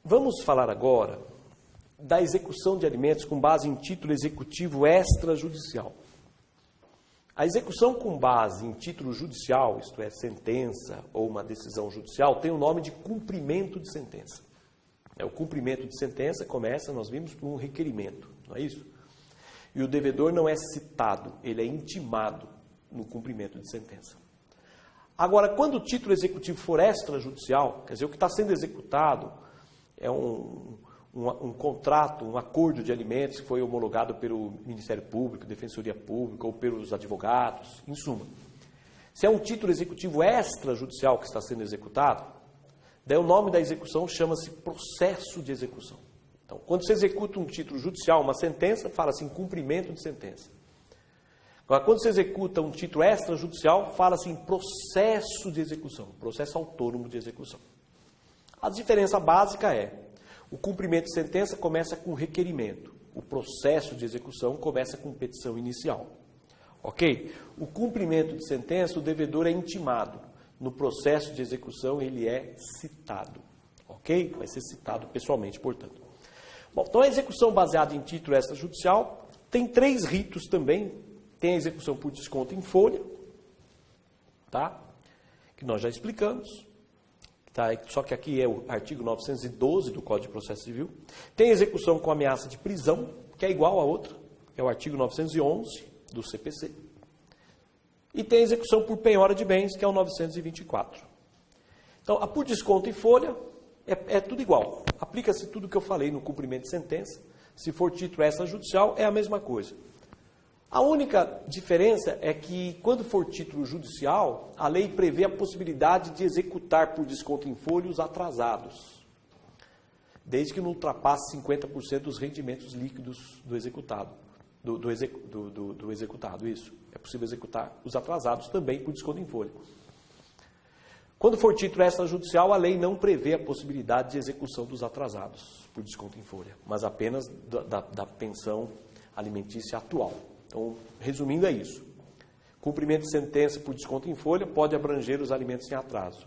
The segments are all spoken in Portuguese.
Vamos falar agora da execução de alimentos com base em título executivo extrajudicial. A execução com base em título judicial, isto é, sentença ou uma decisão judicial, tem o nome de cumprimento de sentença. O cumprimento de sentença começa, nós vimos, por um requerimento, não é isso? E o devedor não é citado, ele é intimado no cumprimento de sentença. Agora, quando o título executivo for extrajudicial, quer dizer, o que está sendo executado é um contrato, um acordo de alimentos que foi homologado pelo Ministério Público, Defensoria Pública ou pelos advogados, em suma. Se é um título executivo extrajudicial que está sendo executado, daí o nome da execução chama-se processo de execução. Então, quando se executa um título judicial, uma sentença, fala-se em cumprimento de sentença. Agora, quando se executa um título extrajudicial, fala-se em processo de execução, processo autônomo de execução. A diferença básica é: o cumprimento de sentença começa com requerimento. O processo de execução começa com petição inicial. Ok? O cumprimento de sentença, o devedor é intimado. No processo de execução, ele é citado. Ok? Vai ser citado pessoalmente, portanto. Bom, então a execução baseada em título extrajudicial tem 3 ritos também. Tem a execução por desconto em folha, tá? Que nós já explicamos. Tá? Só que aqui é o artigo 912 do Código de Processo Civil. Tem execução com ameaça de prisão, que é igual a outra, que é o artigo 911 do CPC. E tem execução por penhora de bens, que é o 924. Então, a por desconto em folha é tudo igual. Aplica-se tudo que eu falei no cumprimento de sentença. Se for título extrajudicial, é a mesma coisa. A única diferença é que, quando for título judicial, a lei prevê a possibilidade de executar por desconto em folha os atrasados, desde que não ultrapasse 50% dos rendimentos líquidos do executado. Do executado, isso. É possível executar os atrasados também por desconto em folha. Quando for título extrajudicial, a lei não prevê a possibilidade de execução dos atrasados por desconto em folha, mas apenas da pensão alimentícia atual. Então, resumindo, é isso. Cumprimento de sentença por desconto em folha pode abranger os alimentos em atraso.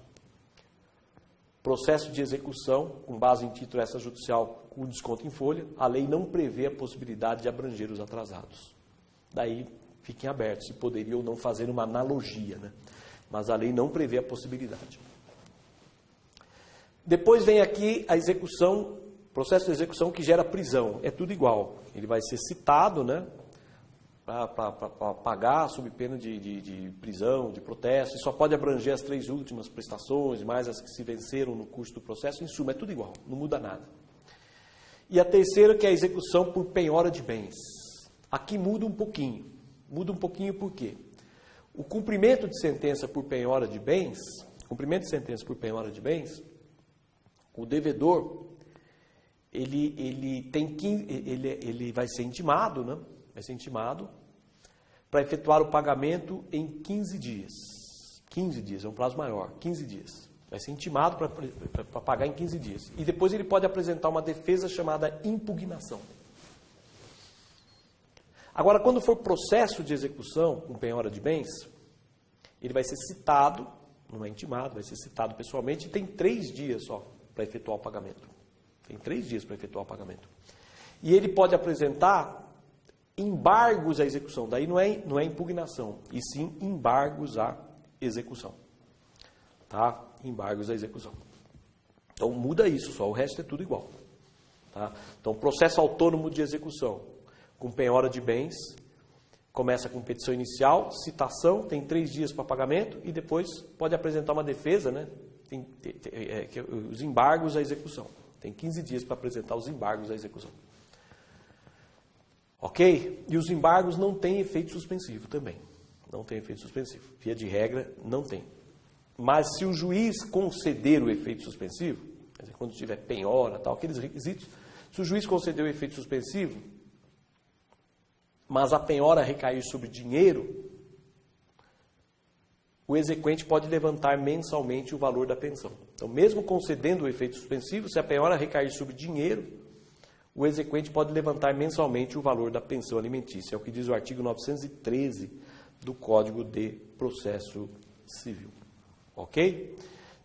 Processo de execução, com base em título extrajudicial com desconto em folha, a lei não prevê a possibilidade de abranger os atrasados. Daí, fiquem abertos se poderia ou não fazer uma analogia, né? Mas a lei não prevê a possibilidade. Depois vem aqui a execução, processo de execução que gera prisão. É tudo igual. Ele vai ser citado, né? Para pagar sob pena de prisão, de protesto, e só pode abranger as 3 últimas prestações, mais as que se venceram no curso do processo. Em suma, é tudo igual, não muda nada. E a terceira, que é a execução por penhora de bens. Aqui muda um pouquinho. Muda um pouquinho por quê? O cumprimento de sentença por penhora de bens, o devedor, ele vai ser intimado, né? Vai ser intimado para efetuar o pagamento em 15 dias. 15 dias, é um prazo maior, 15 dias. Vai ser intimado para pagar em 15 dias. E depois ele pode apresentar uma defesa chamada impugnação. Agora, quando for processo de execução com penhora de bens, ele vai ser citado, não é intimado, vai ser citado pessoalmente, e tem 3 dias só para efetuar o pagamento. Tem 3 dias para efetuar o pagamento. E ele pode apresentar embargos à execução. Daí não é impugnação, e sim embargos à execução. Tá? Embargos à execução. Então muda isso só, o resto é tudo igual. Tá? Então, processo autônomo de execução, com penhora de bens, começa com petição inicial, citação, tem 3 dias para pagamento, e depois pode apresentar uma defesa, né? Os embargos à execução. Tem 15 dias para apresentar os embargos à execução. Ok? E os embargos não têm efeito suspensivo também. Não tem efeito suspensivo. Via de regra, não tem. Mas se o juiz conceder o efeito suspensivo, quer dizer, quando tiver penhora, tal, aqueles requisitos, se o juiz conceder o efeito suspensivo, mas a penhora recair sobre dinheiro, o exequente pode levantar mensalmente o valor da pensão. Então, mesmo concedendo o efeito suspensivo, se a penhora recair sobre dinheiro, o exequente pode levantar mensalmente o valor da pensão alimentícia. É o que diz o artigo 913 do Código de Processo Civil. Ok?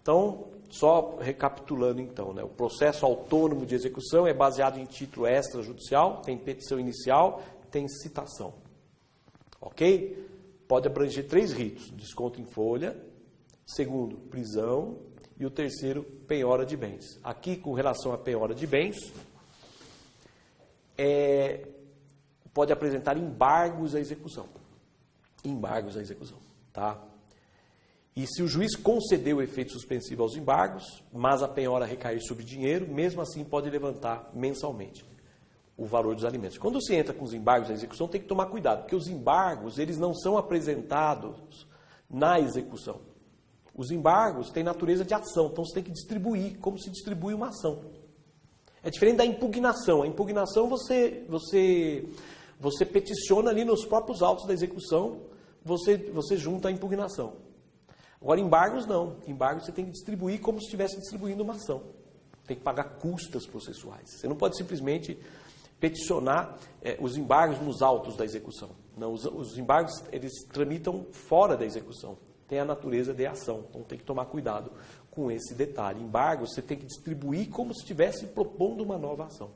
Então, só recapitulando então, né? O processo autônomo de execução é baseado em título extrajudicial, tem petição inicial, tem citação. Ok? Pode abranger 3 ritos: desconto em folha, segundo, prisão, e o terceiro, penhora de bens. Aqui, com relação à penhora de bens, pode apresentar embargos à execução. Embargos à execução, tá? E se o juiz concedeu o efeito suspensivo aos embargos, mas a penhora recair sobre dinheiro, mesmo assim pode levantar mensalmente o valor dos alimentos. Quando se entra com os embargos à execução, tem que tomar cuidado, porque os embargos, eles não são apresentados na execução. Os embargos têm natureza de ação, então você tem que distribuir, como se distribui uma ação. É diferente da impugnação. A impugnação você peticiona ali nos próprios autos da execução, você junta a impugnação. Agora, embargos não. Embargos você tem que distribuir como se estivesse distribuindo uma ação. Tem que pagar custas processuais. Você não pode simplesmente peticionar os embargos nos autos da execução. Não, os embargos, eles tramitam fora da execução. Tem a natureza de ação. Então, tem que tomar cuidado com esse detalhe. Embargos você tem que distribuir como se estivesse propondo uma nova ação.